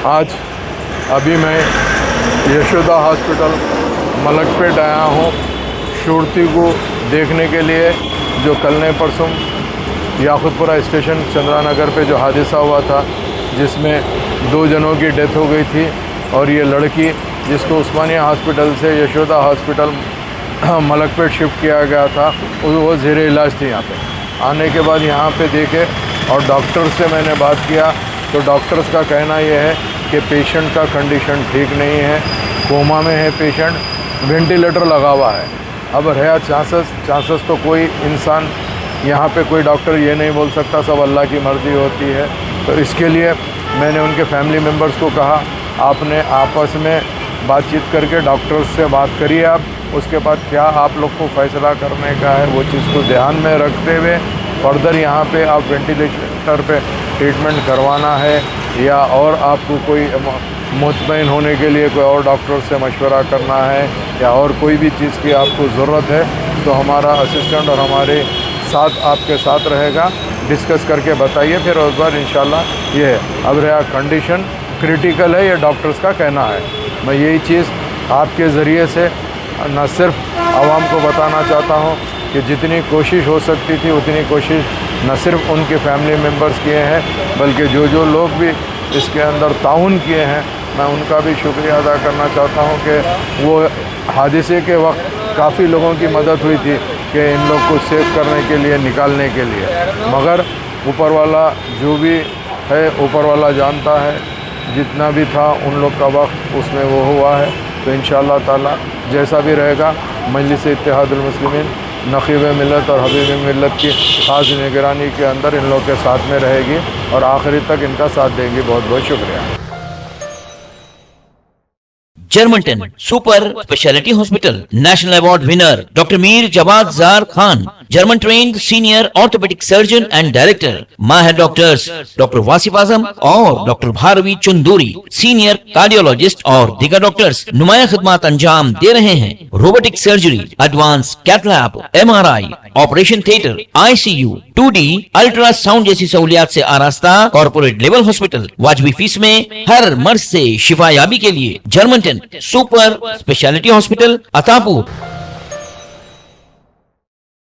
आज अभी मैं यशोदा हॉस्पिटल मलकपेट आया हूँ शूरती को देखने के लिए, जो कल ने परसों याकुतपुरा स्टेशन चंद्रानगर पे जो हादसा हुआ था जिसमें 2 जनों की डेथ हो गई थी, और ये लड़की जिसको उस्मानिया हॉस्पिटल से यशोदा हॉस्पिटल मलकपेट शिफ्ट किया गया था वो ज़ेरे इलाज थी। यहाँ पे आने के बाद यहाँ पे देखे और डॉक्टर से मैंने बात किया तो डॉक्टर्स का कहना ये है कि पेशेंट का कंडीशन ठीक नहीं है, कोमा में है पेशेंट, वेंटिलेटर लगा हुआ है। अब रहा चांसेस तो कोई इंसान यहाँ पे कोई डॉक्टर ये नहीं बोल सकता, सब अल्लाह की मर्ज़ी होती है। तो इसके लिए मैंने उनके फैमिली मेम्बर्स को कहा आपने आपस में बातचीत करके डॉक्टर्स से बात करिए आप, उसके बाद क्या आप लोग को फैसला करने का है वो चीज़ को ध्यान में रखते हुए फर्दर यहाँ पे आप वेंटिलेटर पे ट्रीटमेंट करवाना है या और आपको कोई मुतमईन होने के लिए कोई और डॉक्टर से मशवरा करना है या और कोई भी चीज़ की आपको ज़रूरत है तो हमारा असिस्टेंट और हमारे साथ आपके साथ रहेगा, डिस्कस करके बताइए। फिर उस बार इंशाल्लाह ये है। अब रहा कंडीशन क्रिटिकल है, ये डॉक्टर्स का कहना है। मैं यही चीज़ आपके ज़रिए से न सिर्फ आवाम को बताना चाहता हूँ कि जितनी कोशिश हो सकती थी उतनी कोशिश न सिर्फ उनके फैमिली मेम्बर्स किए हैं बल्कि जो लोग भी इसके अंदर ताउन किए हैं मैं उनका भी शुक्रिया अदा करना चाहता हूँ कि वो हादसे के वक्त काफ़ी लोगों की मदद हुई थी कि इन लोग को सेव करने के लिए, निकालने के लिए, मगर ऊपर वाला जो भी है ऊपर वाला जानता है, जितना भी था उन लोग का वक्त उसमें वो हुआ है। तो इंशाअल्लाह ताला जैसा भी रहेगा मजलिस इत्तेहादुल मुस्लिमीन नक़ीब मिल्लत और हबीब मिल्लत की ख़ास निगरानी के अंदर इन लोग के साथ में रहेगी और आखिरी तक इनका साथ देंगी। बहुत बहुत शुक्रिया। Germantown Super Speciality Hospital National Award winner Dr. Mir Jawad Zar Khan, German trained senior orthopedic surgeon and director, Mahir doctors Dr. Wasif Azam और Dr. Bharvi Chunduri, senior cardiologist और दीगर डॉक्टर्स नुमाया खिदमत अंजाम दे रहे हैं। Robotic surgery, advance cath lab, MRI, operation theatre, ICU, 2D ultrasound जैसी सहूलियात से आरास्ता कॉर्पोरेट लेवल हॉस्पिटल, वाजबी फीस में हर मर्ज से शिफायाबी के लिए Germanten super speciality hospital Attapur.